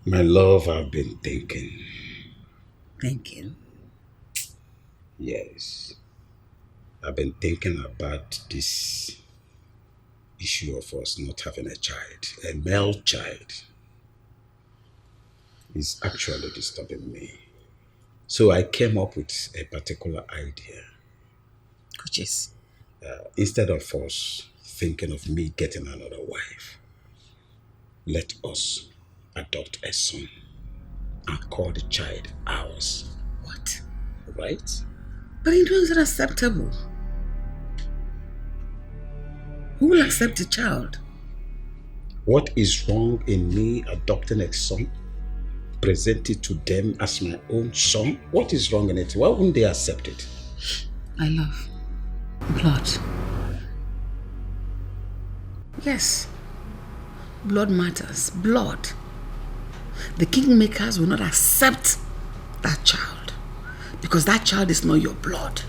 My love, I've been thinking. Thinking? Yes. I've been thinking about this issue of us not having a child, a male child. Is actually disturbing me. So I came up with a particular idea. Which is? Instead of us thinking of me getting another wife, let us adopt a son and call the child ours. What? Right? But it wasn't acceptable. Who will accept the child? What is wrong in me adopting a son? Present it to them as my own son? What is wrong in it? Why wouldn't they accept it? I love blood. Yes. Blood matters. Blood. The kingmakers will not accept that child because that child is not your blood.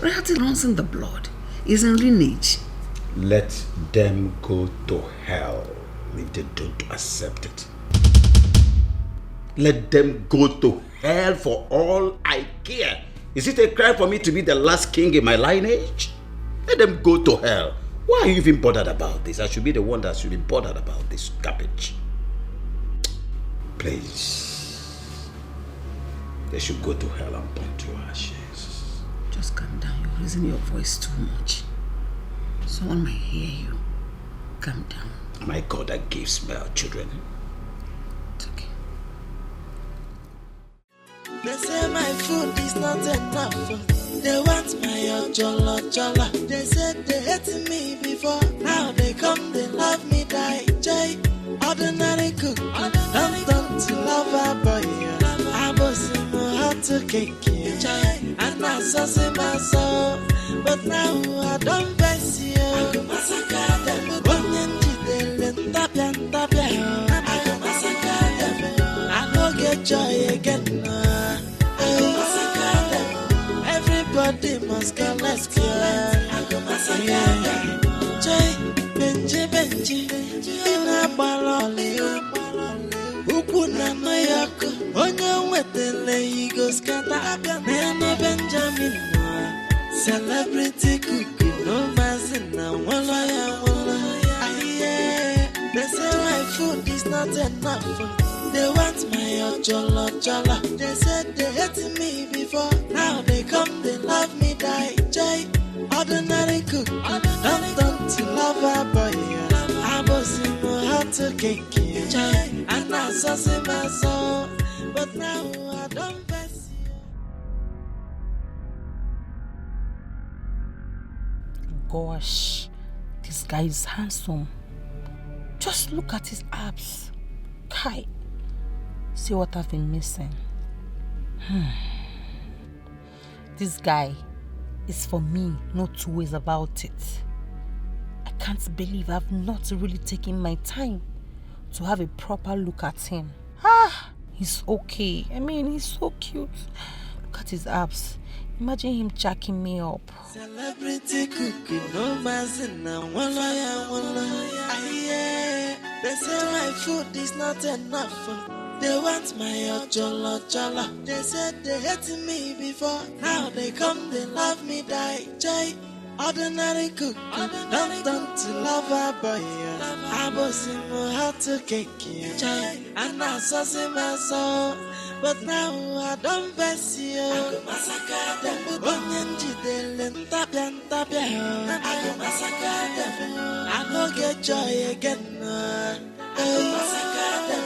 Royalty runs in the blood. It's in lineage. Let them go to hell if they don't accept it. Let them go to hell for all I care. Is it a crime for me to be the last king in my lineage? Let them go to hell. Why are you even bothered about this? I should be the one that should be bothered about this garbage. Please. They should go to hell and burn to ashes. Just calm down. You're raising your voice too much. Someone might hear you. Calm down. My God that gives male children. It's okay. They say my food is not enough. They want my jolla. They said they hated me before. Now they come, they love me, die. Jay, ordinary cook. Don't turn to lover boy. I was in my heart to cake. And I saw my soul. But now I don't face you. I go massacre them. I go get joy again. Everybody must go, let's go. Joy, Benji, Ina Baloli, Ukuna Mayako, Onya Wetele, he goes Kata, Nana Benjamin, celebrity cuckoo, no mazina, Wallaya. They say my food is not enough. They want my jolla. They said they hated me before. Now they come, they love me, die. Jay, ordinary cook. Don't turn to lover boy. I was in my heart to cake. And I saw my soul. But now I don't face you. Gosh, this guy is handsome. Just look at his abs. Kai. See what I've been missing. This guy is for me, no two ways about it. I can't believe I've not really taken my time to have a proper look at him. He's okay. I mean, he's so cute. Look at his abs. Imagine him jacking me up. Celebrity cookie, no mazina, wallaya. They say my food is not enough. They want my jolla. They said they hated me before. Now they come, they love me, die. Jay, ordinary cook. Don't turn to lover boy. I was in my heart to cake. And I saw my soul. But now I don't face you. I go massacre them. Onyenji delen tapia. I go massacre them. I go get joy again. I go massacre them.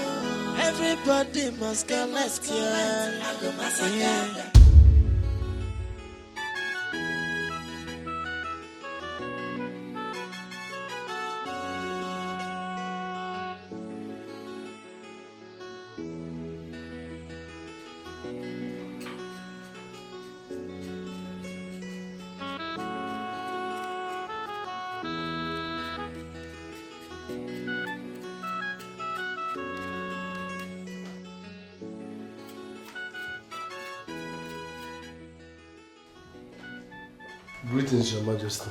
Everybody must go, let's go. I go massacre them. Greetings, Your Majesty.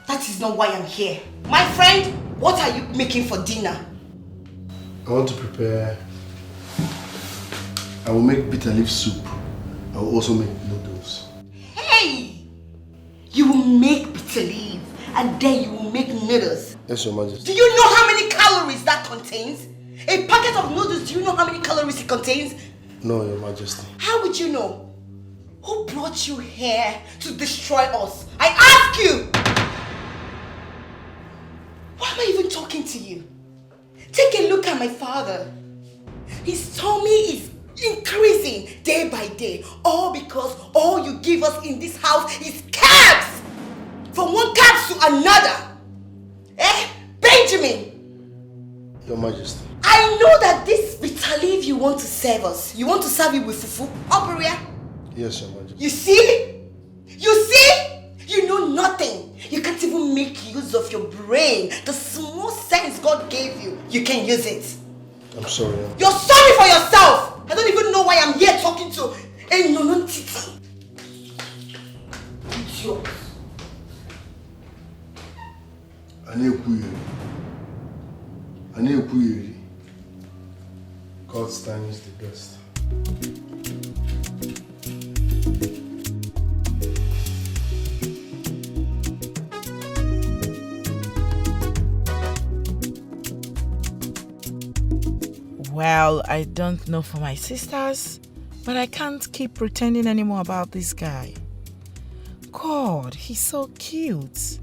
That is not why I'm here. My friend, what are you making for dinner? I want to prepare... I will make bitter leaf soup. I will also make noodles. Hey! You will make bitter leaf and then you will make noodles. Yes, Your Majesty. Do you know how many calories that contains? A packet of noodles, do you know how many calories it contains? No, Your Majesty. How would you know? Who brought you here to destroy us? I ask you! Why am I even talking to you? Take a look at my father. His tummy is increasing day by day. All because all you give us in this house is cabs! From one cab to another. Eh? Benjamin! Your Majesty. I know that this bitter leaf you want to serve us. You want to serve it with fufu? Operia? Yes, Your Majesty. You see? You see? You know nothing. You can't even make use of your brain. The small sense God gave you, you can use it. I'm sorry. You're sorry for yourself. I don't even know why I'm here talking to a non-titi. Idiot. God's time is the best. Well, I don't know for my sisters, but I can't keep pretending anymore about this guy. God, he's so cute.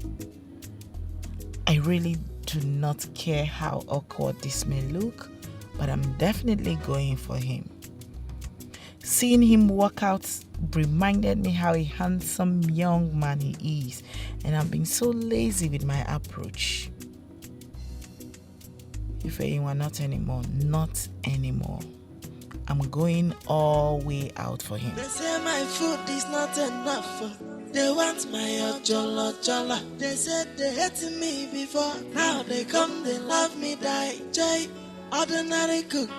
I really do not care how awkward this may look, but I'm definitely going for him. Seeing him walk out reminded me how a handsome young man he is, and I'm being so lazy with my approach. If anyone, not anymore, not anymore. I'm going all way out for him. They say my food is not enough. They want my ojolo. They said they hated me before. Now they come, they love me, die. Joy, ordinary cook,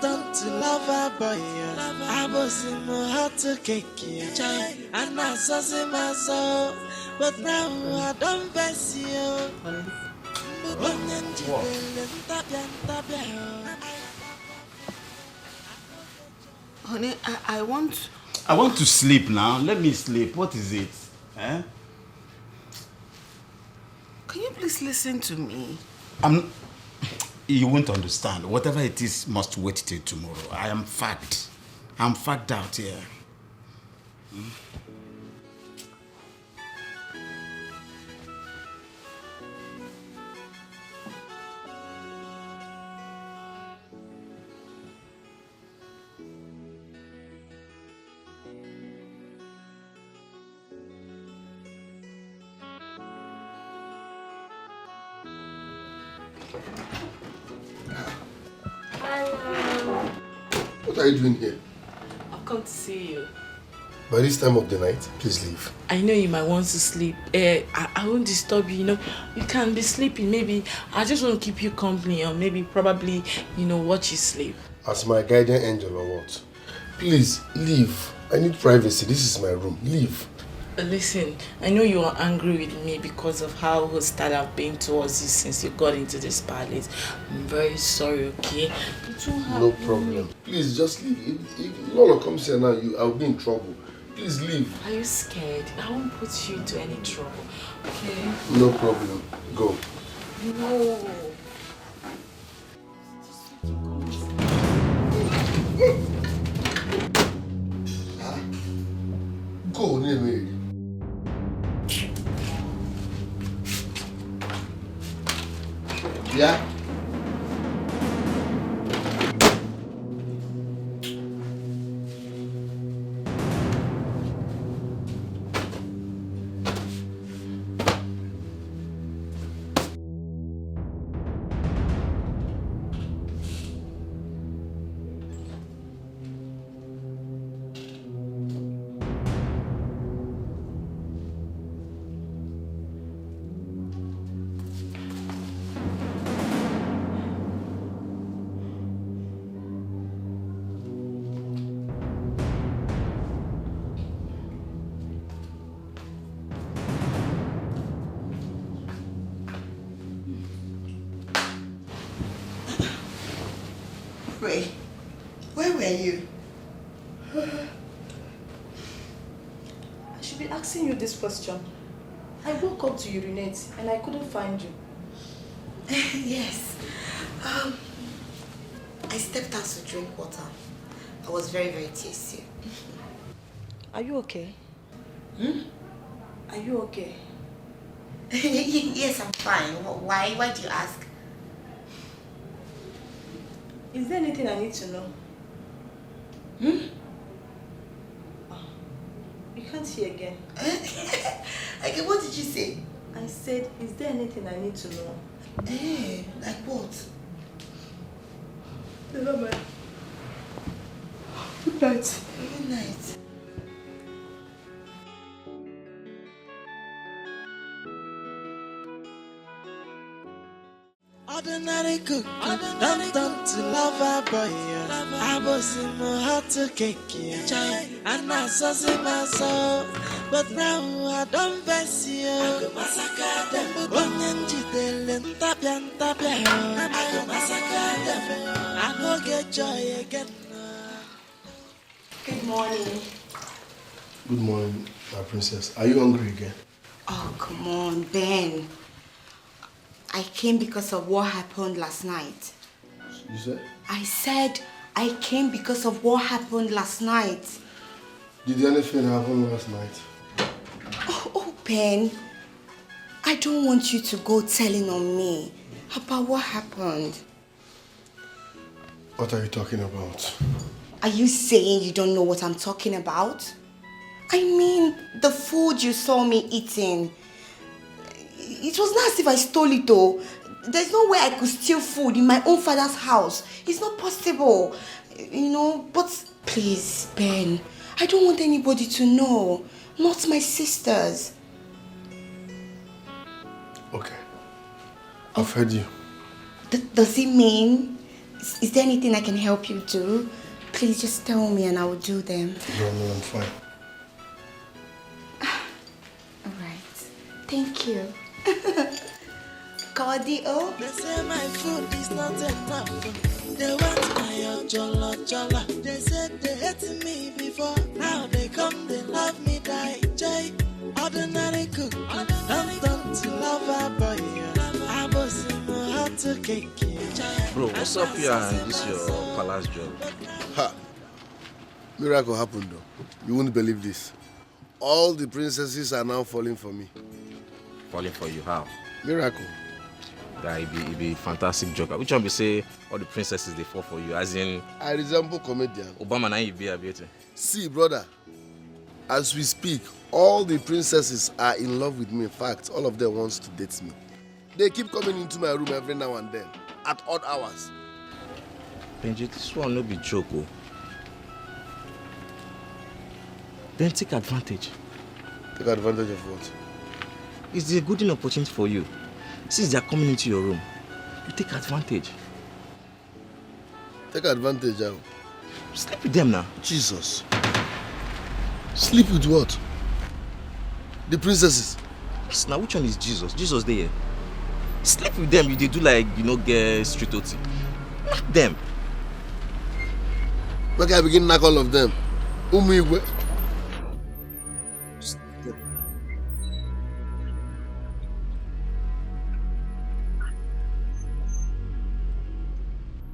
don't to lover boy. I was in my heart to cake, joy, and I saw my soul. But now I don't face you. Honey, I want... I want to sleep now. Let me sleep. What is it? Eh? Can you please listen to me? You won't understand. Whatever it is must wait till tomorrow. I am fagged. I'm fagged out here. What are you doing here? I've come to see you. By this time of the night, please leave. I know you might want to sleep. I won't disturb you, You can be sleeping. Maybe I just want to keep you company, or maybe probably, watch you sleep. As my guardian angel or what? Please, leave. I need privacy. This is my room. Leave. Listen, I know you are angry with me because of how hostile I've been towards you since you got into this palace. I'm very sorry, okay? It won't happen. No problem. Please, just leave. If Lola comes here now, I'll be in trouble. Please leave. Are you scared? I won't put you into any trouble, okay? No problem. Go. No. Go, Neme. Yeah? Wait, where were you? I should be asking you this question. I woke up to urinate and I couldn't find you. Yes. I stepped out to drink water. I was very, very thirsty. Are you okay? Are you okay? Yes, I'm fine. Why? Why do you ask? Is there anything I need to know? You can't hear again. Okay, what did you say? I said, is there anything I need to know? Like what? Never mind. Good night. Good night. Ordinary cook, don't to lover boy. I was in my heart to cake, and I saw my soul. But now I don't face you. I go massacre them. Onyenji delen tapian. I go massacre them. I go get joy again. Good morning. Good morning, my princess. Are you hungry again? Oh, come on, Ben. I came because of what happened last night. You said? I said I came because of what happened last night. Did anything happen last night? Oh, Ben. I don't want you to go telling on me about what happened. What are you talking about? Are you saying you don't know what I'm talking about? I mean, the food you saw me eating. It was not as if I stole it though. There's no way I could steal food in my own father's house. It's not possible. You know, but please, Ben, I don't want anybody to know. Not my sisters. Okay. I've heard you. Does it mean? Is there anything I can help you do? Please just tell me and I will do them. No, I'm fine. Alright. Thank you. Cardio. They say my food is not enough. They want my jolla. They said they hated me before. Now they come, they love me, die. Ordinary cook, don't to lover boy. I was in my heart to cake. Bro, what's up here and this your palace job? Ha! Miracle happened though. You won't believe this. All the princesses are now falling for me. Falling for you, how? Miracle. Guy, it be fantastic joke. Which one be say all the princesses they fall for you? As in I resemble comedian. Obama and you be a beauty. See, brother, as we speak, all the princesses are in love with me. In fact, all of them wants to date me. They keep coming into my room every now and then, at odd hours. Benji, this one no be joke, oh. Then take advantage. Take advantage of what? It's a good opportunity for you. Since they are coming into your room, you take advantage. Take advantage how? Sleep with them now. Jesus. Sleep with what? The princesses. Now which one is Jesus? Jesus there. Sleep with them, they do like, get street OT. Knock them. Make I begin knock all of them. Umigwe.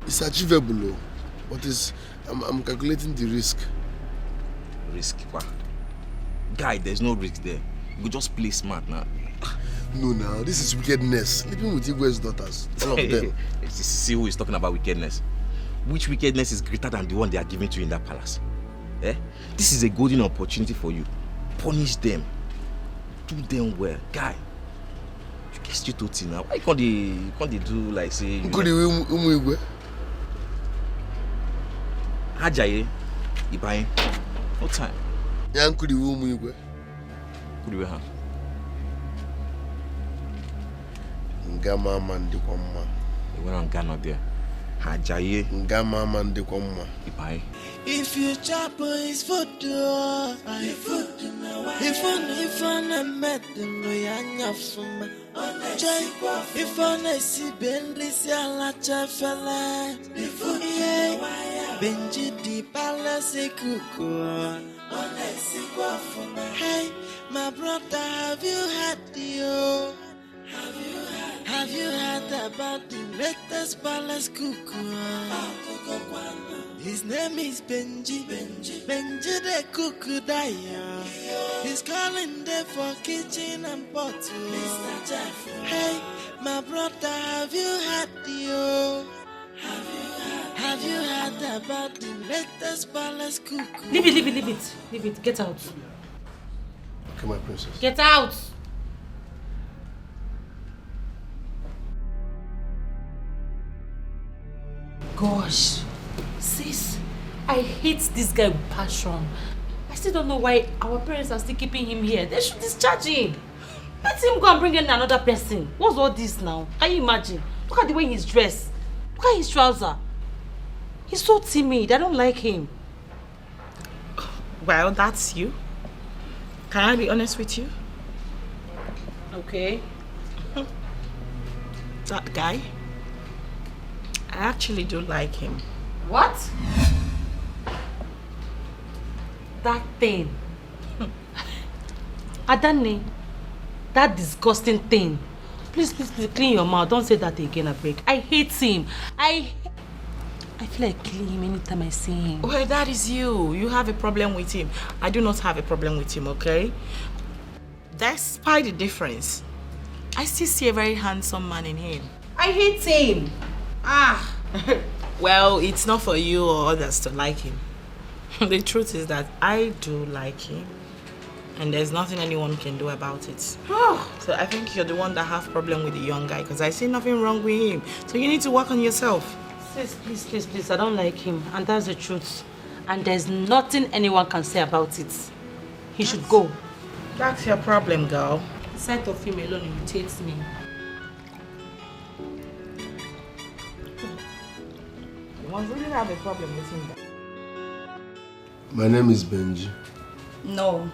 It's achievable, but I'm calculating the risk. Risk, what? Guy, there's no risk there. You just play smart now. No, now this is wickedness. Sleeping with Igwe's daughters, all of them. See who is talking about wickedness. Which wickedness is greater than the one they are giving to you in that palace? Eh? This is a golden opportunity for you. Punish them. Do them well. Guy, you get straight to now. Why can't they do like say... Could you Igwe? Hajaye, Ibaye, no time. Yan could you Igwe? Could you Ngama Mandikwama. They went on Ghana there. Hajaye, Ngama Mandikwama. Ibaye. If you chop his food, if I met them, we are not from if I see Bentley, see a lot of fella. Benji the palace kuku. Hey, my brother, have you had the Have you heard about the latest palace cuckoo? His name is Benji. Benji the cuckoo dyer. He's calling there for kitchen and pot. Mr. Jeff. Hey, my brother, have you heard the Have you heard about the latest palace cuckoo? Leave it. Get out. Okay, my princess. Get out. Gosh, sis, I hate this guy with passion. I still don't know why our parents are still keeping him here. They should discharge him. Let him go and bring in another person. What's all this now? Can you imagine? Look at the way he's dressed. Look at his trouser. He's so timid. I don't like him. Well, that's you. Can I be honest with you? Okay. That guy, I actually do like him. What? That thing. Adani, that disgusting thing. Please, clean your mouth. Don't say that again, I beg. I hate him. I feel like killing him anytime I see him. Well, that is you. You have a problem with him. I do not have a problem with him, okay? Despite the difference, I still see a very handsome man in him. I hate him. Well, it's not for you or others to like him. The truth is that I do like him, and there's nothing anyone can do about it. So I think you're the one that have problem with the young guy, because I see nothing wrong with him. So you need to work on yourself. Sis, please, I don't like him, and that's the truth. And there's nothing anyone can say about it. He should go. That's your problem, girl. The sight of him alone irritates me. You must really have a problem with him. My name is Benji. No,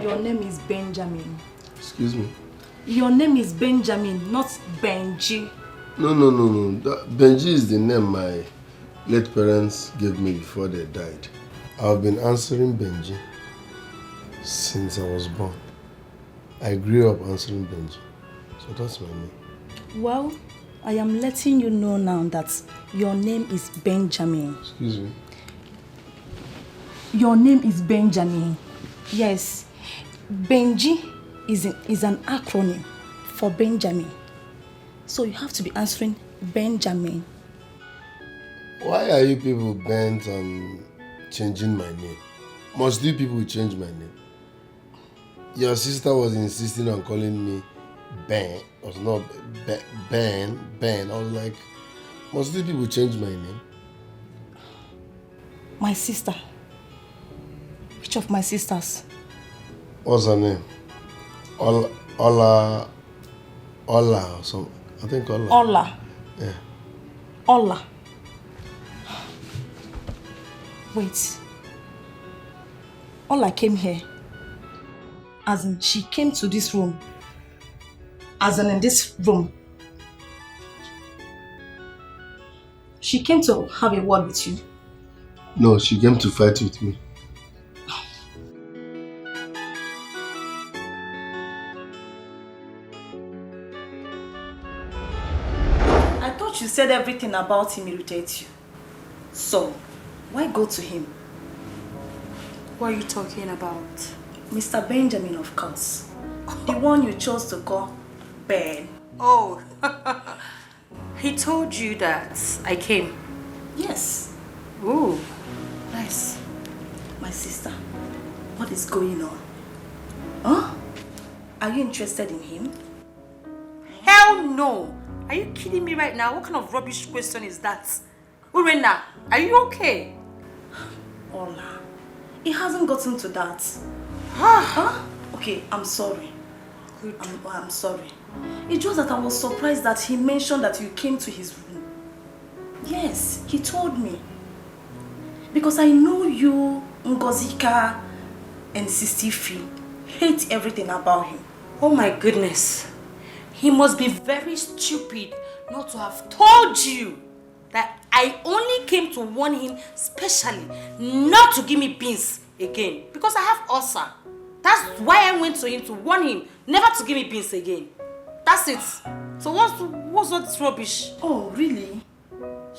your name is Benjamin. Excuse me? Your name is Benjamin, not Benji. No. Benji is the name my late parents gave me before they died. I've been answering Benji since I was born. I grew up answering Benji. So that's my name. Well, I am letting you know now that your name is Benjamin. Excuse me? Your name is Benjamin. Yes. Benji is an acronym for Benjamin. So you have to be answering Benjamin. Why are you people bent on changing my name? Must you people change my name? Your sister was insisting on calling me Ben. It was not Ben. I was like, must you people change my name? My sister. Which of my sisters? What's her name? Ola or something. I think Ola. Ola. Yeah. Ola. Wait. Ola came here. As in, she came to this room. As in this room. She came to have a word with you. No, she came to fight with me. I thought you said everything about him irritates you. So, why go to him? What are you talking about? Mr. Benjamin, of course. The one you chose to call Ben. Oh, he told you that I came. Yes. Ooh, nice. My sister, what is going on? Huh? Are you interested in him? Hell no! Are you kidding me right now? What kind of rubbish question is that? Urena, are you okay? Ola, it hasn't gotten to that. Huh? Okay, I'm sorry. I'm sorry. It's just that I was surprised that he mentioned that you came to his room. Yes, he told me. Because I know you, Ngozika, and Sistifi hate everything about him. Oh my goodness. He must be very stupid not to have told you. that I only came to warn him specially not to give me beans again because I have ulcer. That's why I went to him to warn him never to give me beans again. That's it. So what's all this rubbish? Oh, really?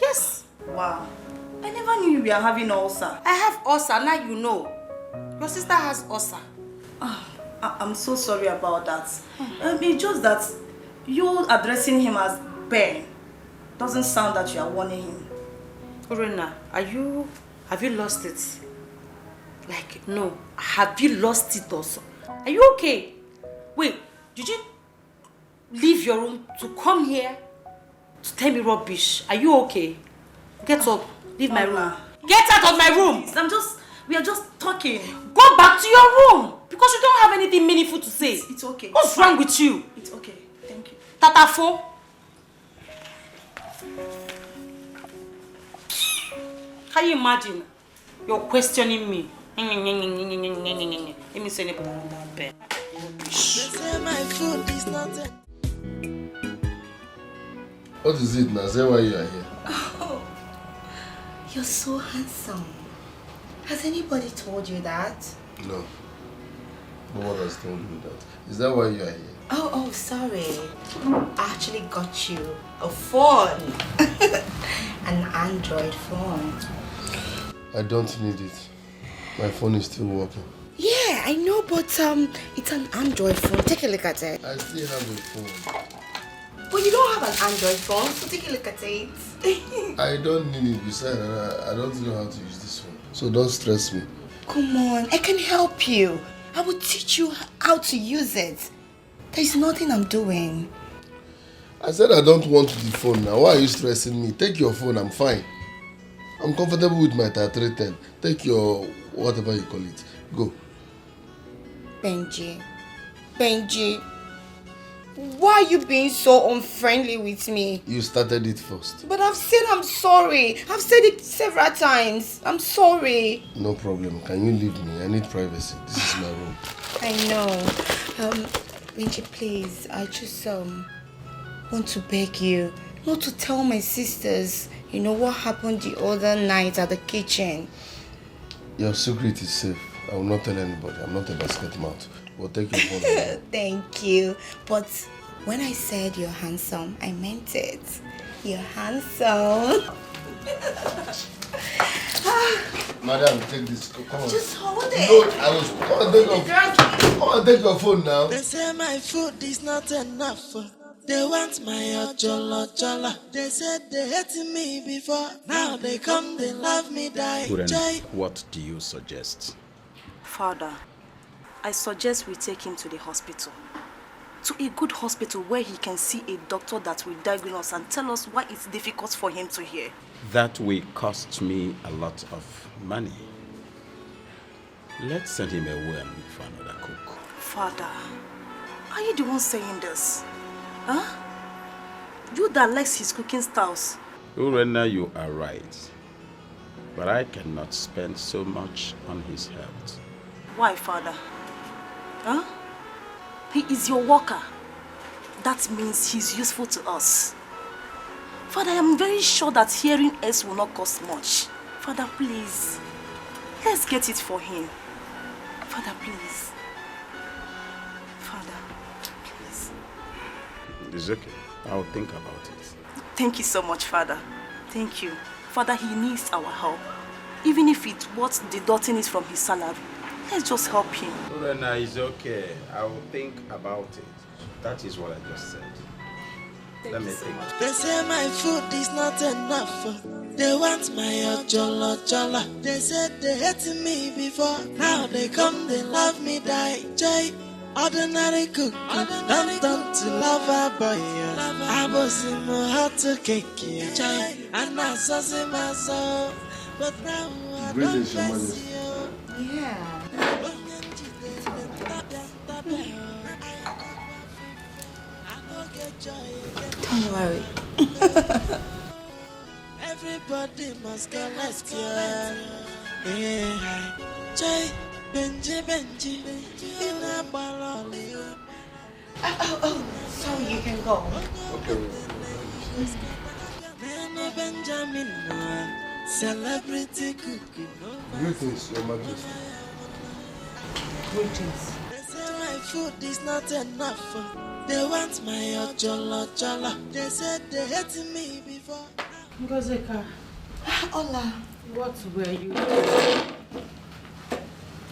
Yes. Wow. I never knew you were having ulcer. I have ulcer, now you know. Your sister has ulcer. I'm so sorry about that. It's just that you addressing him as Ben doesn't sound that you are warning him. Urena, have you lost it? Like, no, have you lost it also? Are you okay? Wait, did you leave your room to come here to tell me rubbish? Are you okay? Get up, leave my room. Get out of my room! We are just talking. Go back to your room because you don't have anything meaningful to say. It's okay. What's wrong with you? It's okay. Thank you. Tatafo. Can you imagine? You're questioning me. Let me say it on that bed. They say my food is not a... What is it now? Say why you are here. Oh, you're so handsome. Has anybody told you that? No. No one has told me that. Is that why you are here? Oh, sorry. I actually got you a phone. An Android phone. I don't need it. My phone is still working. Yeah, I know, but it's an Android phone. Take a look at it. I still have a phone. But you don't have an Android phone, so take a look at it. I don't need it. Besides, I don't know how to use this phone. So don't stress me. Come on, I can help you. I will teach you how to use it. There's nothing I'm doing. I said I don't want the phone now. Why are you stressing me? Take your phone, I'm fine. I'm comfortable with my 3310. Take your whatever you call it. Go. Benji, why are you being so unfriendly with me? You started it first. But I've said I'm sorry. I've said it several times. I'm sorry. No problem. Can you leave me? I need privacy. This is my room. I know. Benji, please. I just want to beg you not to tell my sisters, you know, what happened the other night at the kitchen. Your secret is safe. I will not tell anybody. I'm not a basket mouth. We'll take your phone. Thank you. But when I said you're handsome, I meant it. You're handsome. Madam, take this. Come on. Just hold it. No, I was. Come on, take your phone now. They say my food is not enough. They want my ojolo. They said they hated me before. Now they come, they love me, die. What do you suggest? Father, I suggest we take him to the hospital. To a good hospital where he can see a doctor that will diagnose and tell us why it's difficult for him to hear. That will cost me a lot of money. Let's send him away and look for another cook. Father, are you the one saying this? Huh? You that likes his cooking styles. Urena, you are right. But I cannot spend so much on his health. Why, Father? Huh? He is your worker. That means he's useful to us. Father, I am very sure that hearing us will not cost much. Father, please. Let's get it for him. Father, please. Father, please. It's okay. I'll think about it. Thank you so much, Father. Thank you. Father, he needs our help. Even if it's what deducting is from his salary. Let's just help him. Urena, it's okay. I will think about it. That is what I just said. Let me think. They say my food is not enough. They want my ojolo. They said they hated me before. Now they come, they love me, die. Jay, ordinary cook, don't to lover boy. I was in my heart to cake. And I saw my soul. But now I don't bless you. Yeah. Don't worry. Everybody must go lesbian. Yeah. Jay, Benji. In a barrel. Oh, sorry, you can go. Okay. Benjamin, celebrity cookie. Greetings, Your Majesty. Greetings. They say my food is not enough. They want my ojolo. They said they hated me before. Ngozeka, Hola. what were you?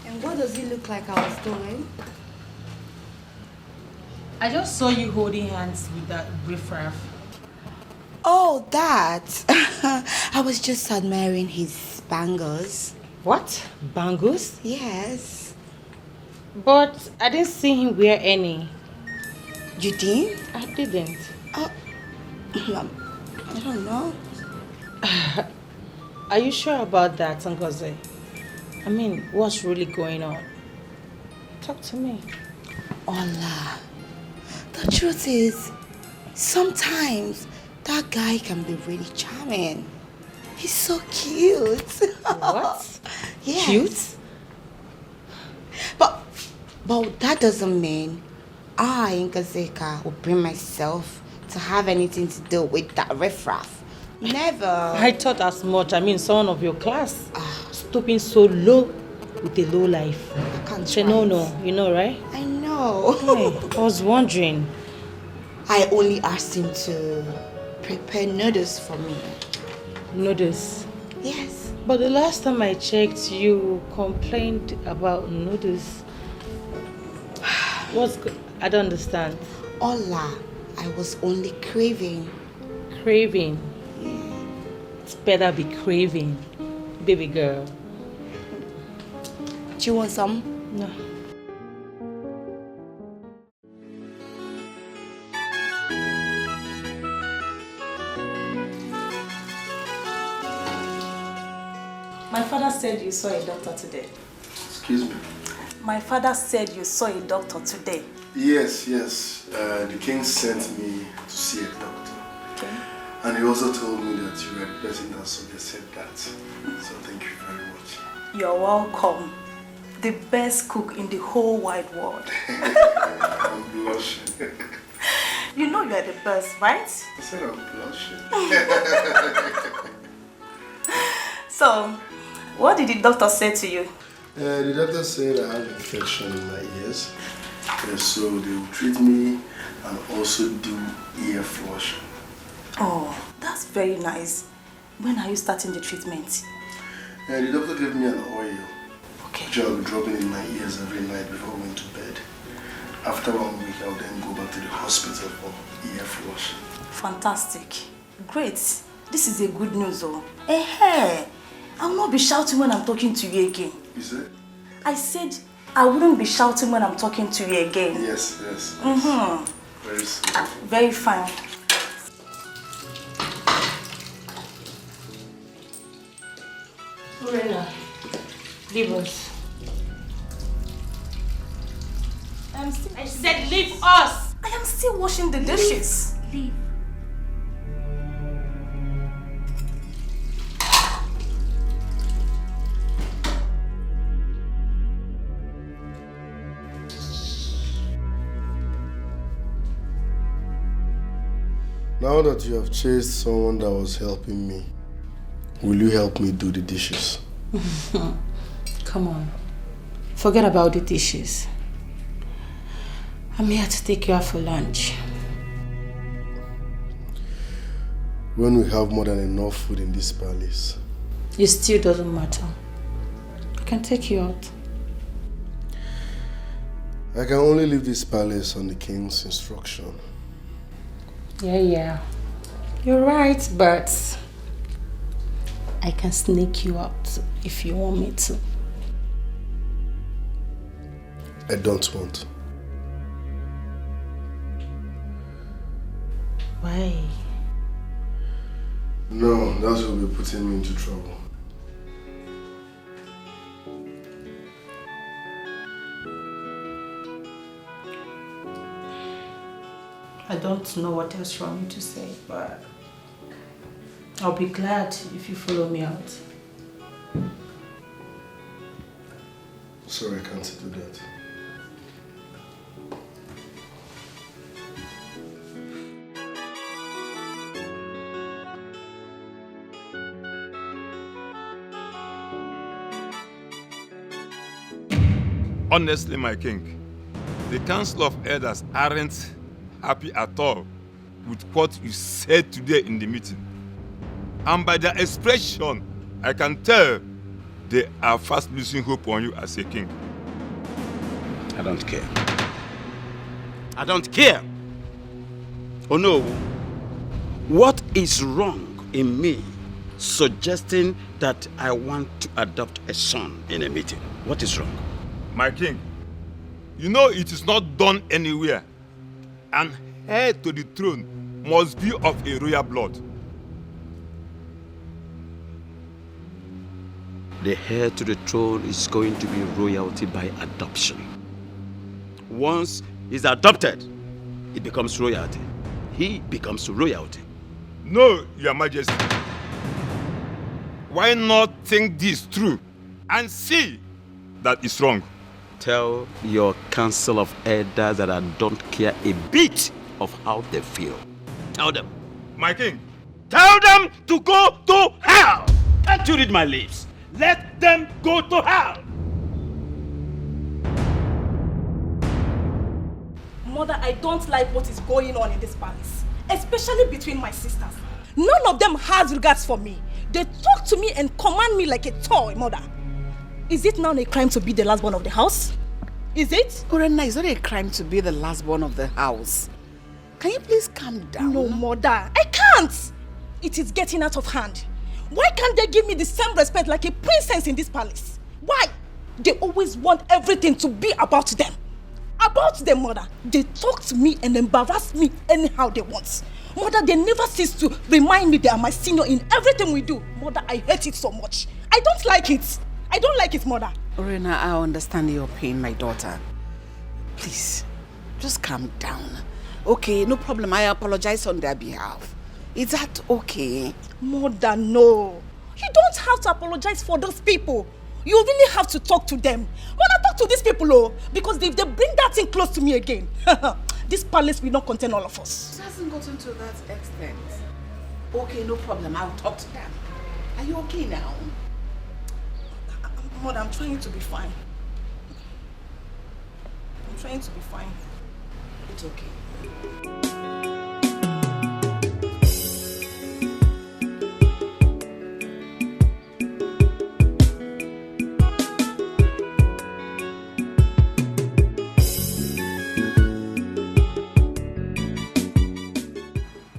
And what does it look like I was doing? I just saw you holding hands with that riffraff. Oh, that. I was just admiring his bangles. What? Bangles? Yes. But I didn't see him wear any. You did? I didn't. I don't know. Are you sure about that, Ngozi? I mean, what's really going on? Talk to me. Ola, the truth is, sometimes that guy can be really charming. He's so cute. What? Yes. Cute? But that doesn't mean I, Ngazeka, will bring myself to have anything to do with that riffraff. Never. I thought as much. I mean, someone of your class. Stooping so low with a low life. I can't Say no, you know, right? I know. Hey, I was wondering. I only asked him to prepare noodles for me. Noodles? Yes. But the last time I checked, you complained about noodles. What's good? I don't understand. Ola, I was only craving. Craving? It's better be craving, baby girl. Do you want some? No. My father said you saw a doctor today. Excuse me? My father said you saw a doctor today. Yes. The king sent me to see a doctor. Okay. And he also told me that you were the person that suggested that. So thank you very much. You're welcome. The best cook in the whole wide world. I'm blushing. You know you're the best, right? I said I'm blushing. So, what did the doctor say to you? The doctor said I have infection in my ears. So they will treat me and also do ear flushing. Oh, that's very nice. When are you starting the treatment? The doctor gave me an oil, Okay. which I'll be dropping in my ears every night before going to bed. After 1 week, I'll then go back to the hospital for ear flushing. Fantastic. Great. This is a good news, though. Hey, I will not be shouting when I'm talking to you again. You said? I said I wouldn't be shouting when I'm talking to you again. Yes. Mm-hmm. Very soon. Very fine. Lorena, leave us. I said leave us! I am still washing the dishes. Leave. Now that you have chased someone that was helping me, will you help me do the dishes? Come on. Forget about the dishes. I'm here to take you out for lunch. When we have more than enough food in this palace. It still doesn't matter. I can take you out. I can only leave this palace on the king's instruction. Yeah. You're right, but I can sneak you out if you want me to. I don't want. Why? No, that will be putting me into trouble. I don't know what else you want me to say, but I'll be glad if you follow me out. Sorry, I can't do that. Honestly, my king, the Council of Elders aren't happy at all with what you said today in the meeting. And by their expression, I can tell they are fast losing hope on you as a king. I don't care. I don't care. Oh no. What is wrong in me suggesting that I want to adopt a son in a meeting? What is wrong? My king, you know it is not done anywhere. An heir to the throne must be of a royal blood. The heir to the throne is going to be royalty by adoption. Once he's adopted, it becomes royalty. He becomes royalty. No, Your Majesty. Why not think this through and see that it's wrong? Tell your council of elders that I don't care a bit of how they feel. Tell them. My king. Tell them to go to hell! Can't you read my lips? Let them go to hell! Mother, I don't like what is going on in this palace, especially between my sisters. None of them has regards for me. They talk to me and command me like a toy, Mother. Is it now a crime to be the last born of the house? Is it? Orena, it's not a crime to be the last born of the house. Can you please calm down? No, Mother, I can't. It is getting out of hand. Why can't they give me the same respect like a princess in this palace? Why? They always want everything to be about them. About them, Mother. They talk to me and embarrass me anyhow they want. Mother, they never cease to remind me they are my senior in everything we do. Mother, I hate it so much. I don't like it. I don't like it, Mother. Orena, I understand your pain, my daughter. Please, just calm down. Okay, no problem. I apologize on their behalf. Is that okay? Mother, no. You don't have to apologize for those people. You really have to talk to them. Mother, talk to these people, oh, because if they bring that thing close to me again, this palace will not contain all of us. It hasn't gotten to that extent. Okay, no problem. I'll talk to them. Are you okay now? Mother, I'm trying to be fine. I'm trying to be fine. It's okay.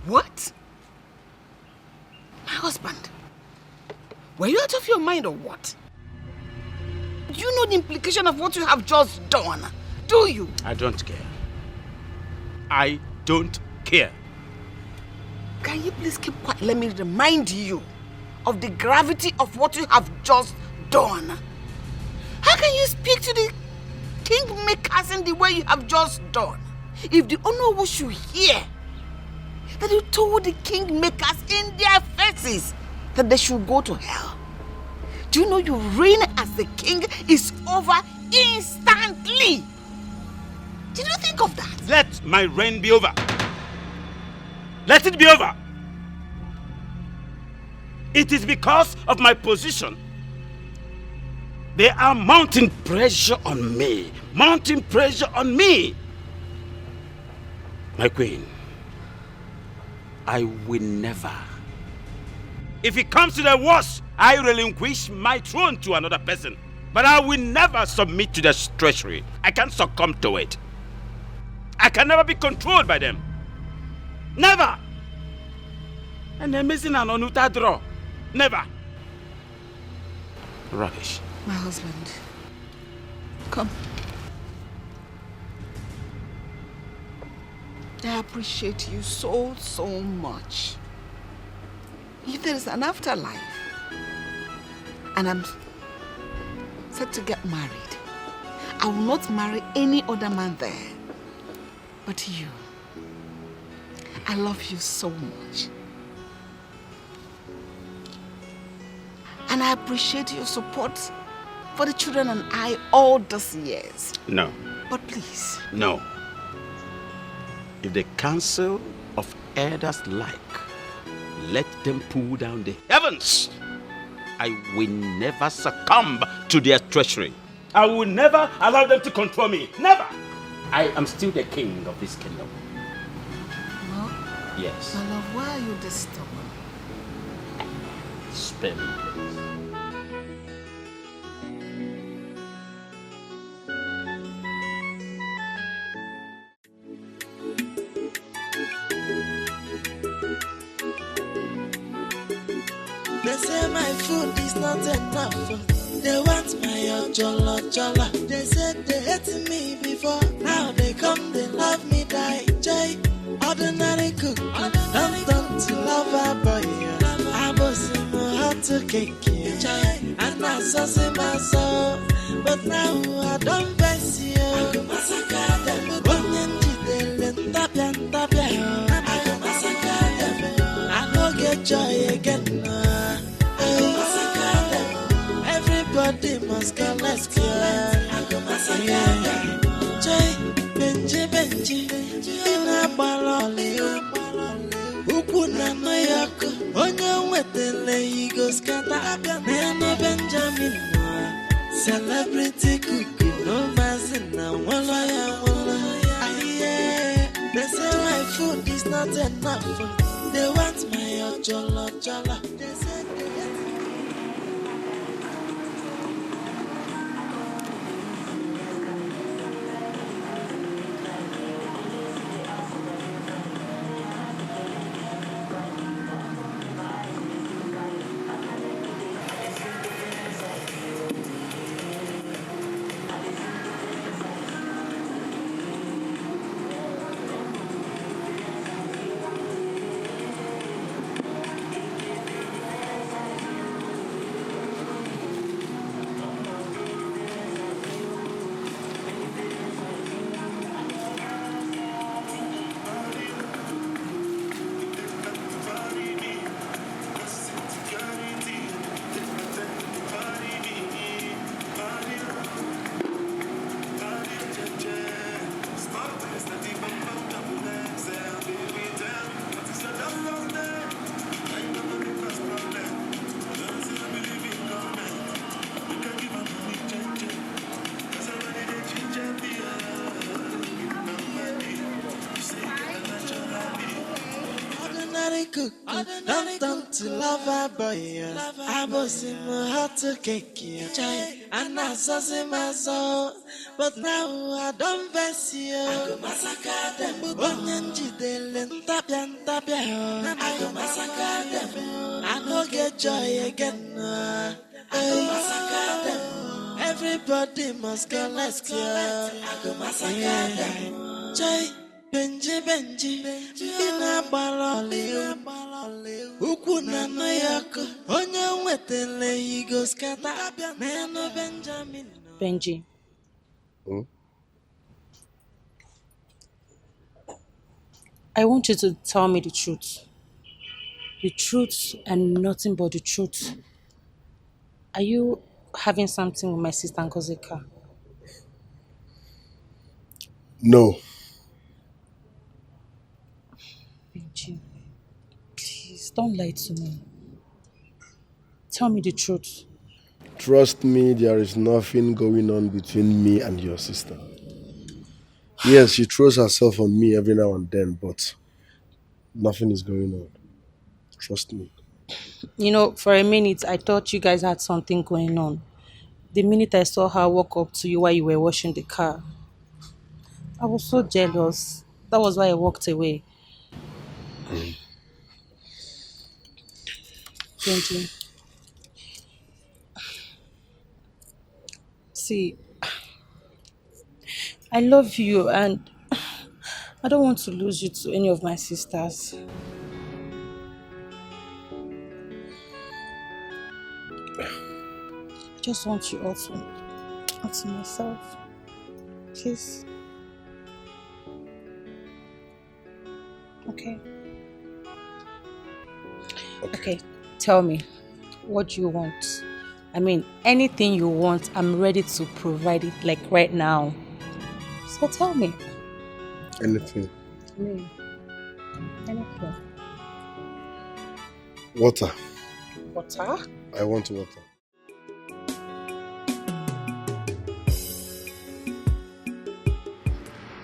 What? My husband? Were you out of your mind or what? Do you know the implication of what you have just done? Do you? I don't care. I don't care. Can you please keep quiet? Let me remind you of the gravity of what you have just done. How can you speak to the kingmakers in the way you have just done? If the Onowu should hear that you told the kingmakers in their faces that they should go to hell, do you know your reign as the king is over instantly? Did you think of that? Let my reign be over. Let it be over. It is because of my position. They are mounting pressure on me. Mounting pressure on me. My queen, I will never. If it comes to the worst, I relinquish my throne to another person. But I will never submit to their treachery. I can't succumb to it. I can never be controlled by them. Never. And they're missing an onuta draw. Never. Rubbish. My husband, come. I appreciate you so much. If there is an afterlife, and I'm set to get married, I will not marry any other man there but you. I love you so much. And I appreciate your support for the children and I all these years. No. But please. No. If the council of elders like, let them pull down the heavens. I will never succumb to their treachery. I will never allow them to control me. Never. I am still the king of this kingdom. No. Yes. My love, why are you this stubborn? Spare me, please. They say my food is not enough. They want my ojolo. They said they hated me before. Now they come, they love me, die. Jay, ordinary cook. Don't to lover boy. I was in my heart to cake. And I saw my soul. But now I don't face you. I go massacre them. I go massacre them. I go get joy again. Everybody must go, let's go. Joy, Benji, Ina Baloli, Ukuna Noyako, Onya Wetele, Ego Scata, Nana Benjamin, Celebrity Cookie, no Mazina, Wallaya. They say my food is not enough. They want my ojolo. They say don't to lover boy. I was in my heart to cake. And I saw my soul. But now I don't face you. I go massacre them. Onyanji delen tapia. I go massacre them. I go get joy again. I go massacre them. Everybody must go, let's go. I go massacre them. Joy. Benji, Ina Baloli, Ukuna Noyako, Onya Wetele, Ego Scata, Nano Benjamin. Benji. I want you to tell me the truth. The truth and nothing but the truth. Are you having something with my sister Ngozika? No. Benji, please don't lie to me. Tell me the truth. Trust me, there is nothing going on between me and your sister. Yes, she throws herself on me every now and then, but nothing is going on. Trust me. You know, for a minute, I thought you guys had something going on. The minute I saw her walk up to you while you were washing the car, I was so jealous. That was why I walked away. Benji. See, I love you and I don't want to lose you to any of my sisters. I just want you all to myself. Please. Okay. Okay, tell me, what do you want? I mean, anything you want, I'm ready to provide it, like right now. So tell me. Anything. I mean, anything. Water. Water? I want water.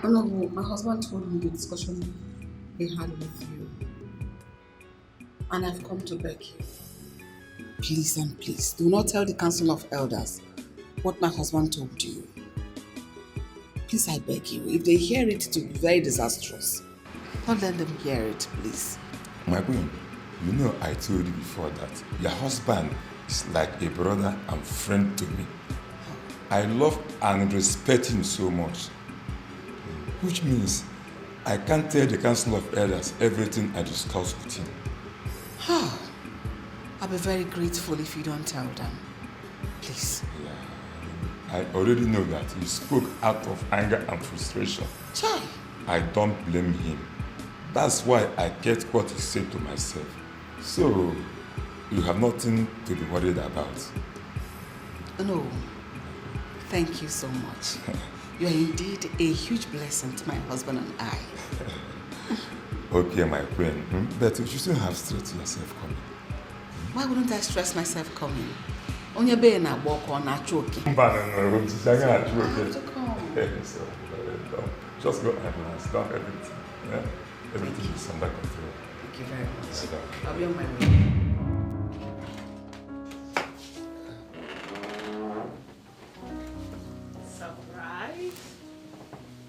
No, my husband told me the discussion he had with you. And I've come to beg you. Please and please, do not tell the Council of Elders what my husband told you. Please, I beg you. If they hear it, it will be very disastrous. Don't let them hear it, please. My queen, you know I told you before that your husband is like a brother and friend to me. I love and respect him so much. Which means I can't tell the Council of Elders everything I discuss with him. I'll be very grateful if you don't tell them. Please. Yeah. I already know that he spoke out of anger and frustration. Chai. I don't blame him. That's why I kept what he said to myself. So, you have nothing to be worried about. No. Thank you so much. You are indeed a huge blessing to my husband and I. Okay, my friend. But you shouldn't have stressed yourself coming. Why wouldn't I stress myself coming? On your bed and walk on a choking. No, just go and relax. Don't everything. Yeah? Everything is under control. Thank you very much. I'll be on my way.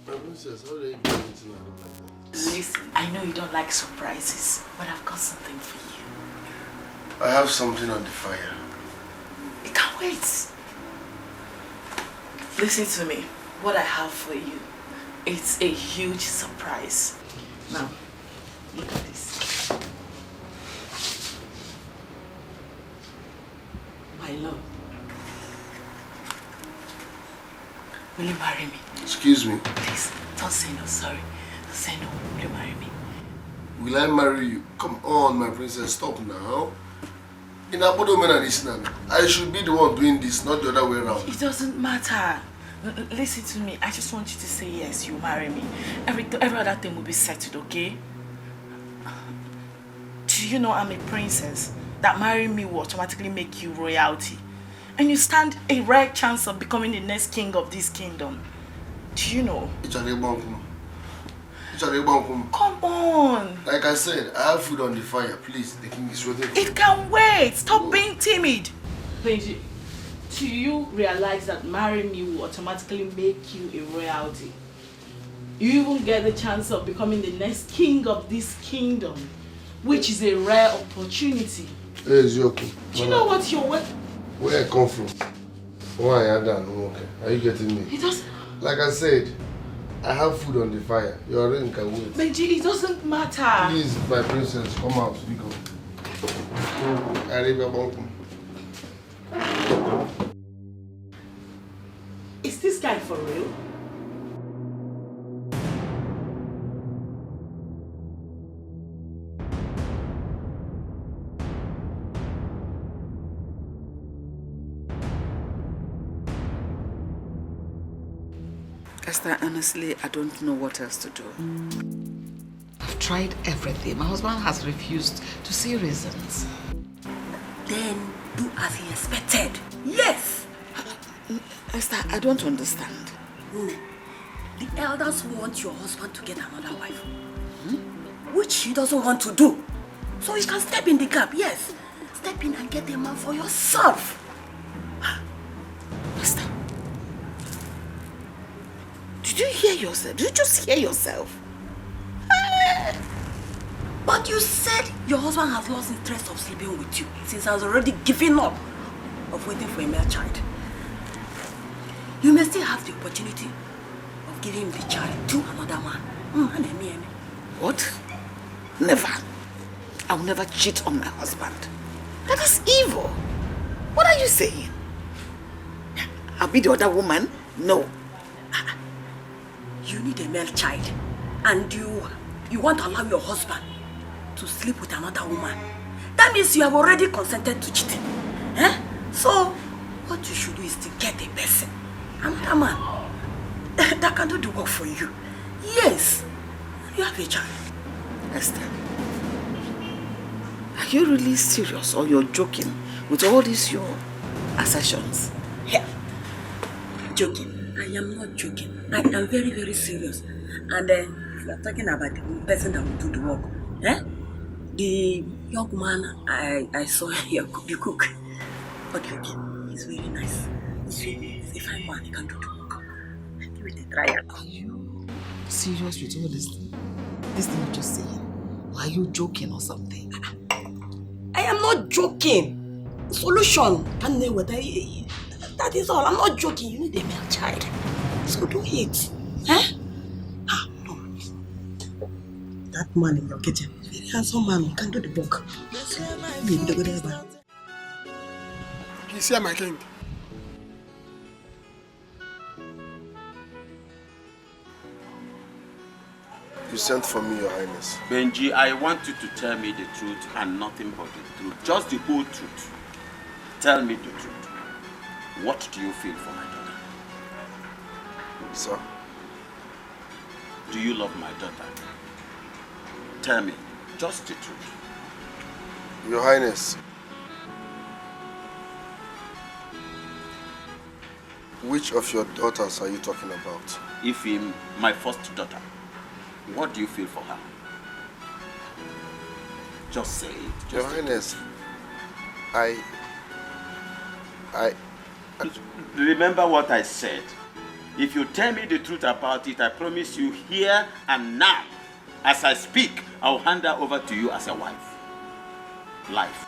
Princess, how are you doing tonight? Listen, I know you don't like surprises, but I've got something for you. I have something on the fire. It can't wait. Listen to me. What I have for you, it's a huge surprise. Now, look at this. My love. Will you marry me? Excuse me? Please, don't say no, sorry. Don't say no. Will you marry me? Will I marry you? Come on, my princess, stop now. In Abodomen and Islam, I should be the one doing this, not the other way around. It doesn't matter. Listen to me. I just want you to say yes, you marry me. Every other thing will be settled, okay? Do you know I'm a princess? That marrying me will automatically make you royalty. And you stand a rare chance of becoming the next king of this kingdom. Do you know? Come on. Like I said, I have food on the fire. Please, the king is waiting for It can wait. Stop being timid. Benji, do you realize that marrying me will automatically make you a royalty? You even get the chance of becoming the next king of this kingdom, which is a rare opportunity. Hey, Ejiofor. Do you know what you're where I come from? Why are you done? Okay. Are you getting me? It doesn't. Like I said, I have food on the fire. Your ring can wait. Benji, it doesn't matter. Please, my princess, come out. We go. Is this guy for real? Esther, honestly, I don't know what else to do. I've tried everything. My husband has refused to see reasons. Then do as he expected. Yes! Esther, I don't understand. The elders want your husband to get another wife. Which he doesn't want to do. So you can step in the gap, yes. Step in and get a man for yourself. Esther. Did you hear yourself? Did you just hear yourself? But you said your husband has lost interest of sleeping with you since he has already given up of waiting for a male child. You may still have the opportunity of giving him the child to another man. What? Never. I will never cheat on my husband. That is evil. What are you saying? I'll be the other woman? No. You need a male child, and you want to allow your husband to sleep with another woman. That means you have already consented to cheating. So, what you should do is to get a person, another man, that can do the work for you. Yes, you have a child. Esther, are you really serious or you're joking with all these your assertions? Yeah, joking. I am not joking. I am very, very serious. And if you are talking about the person that will do the work, the young man I saw you cook. Okay, he's very nice. He's a fine man. He can do the work. Give it a try. Are you serious with all this thing you just saying? Or are you joking or something? I am not joking. Solution. And that is all. I'm not joking. You need a male child. So do it. No. That man in your kitchen, very handsome man, he can do the work. He's here, my king. You sent for me, Your Highness. Benji, I want you to tell me the truth and nothing but the truth. Just the whole truth. Tell me the truth. What do you feel for my daughter? Sir? Do you love my daughter? Tell me, just the truth. Your Highness, which of your daughters are you talking about? Ifim, my first daughter. What do you feel for her? Just say it. Your Highness, Remember what I said. If you tell me the truth about it, I promise you here and now, as I speak, I'll hand her over to you as a wife. Life.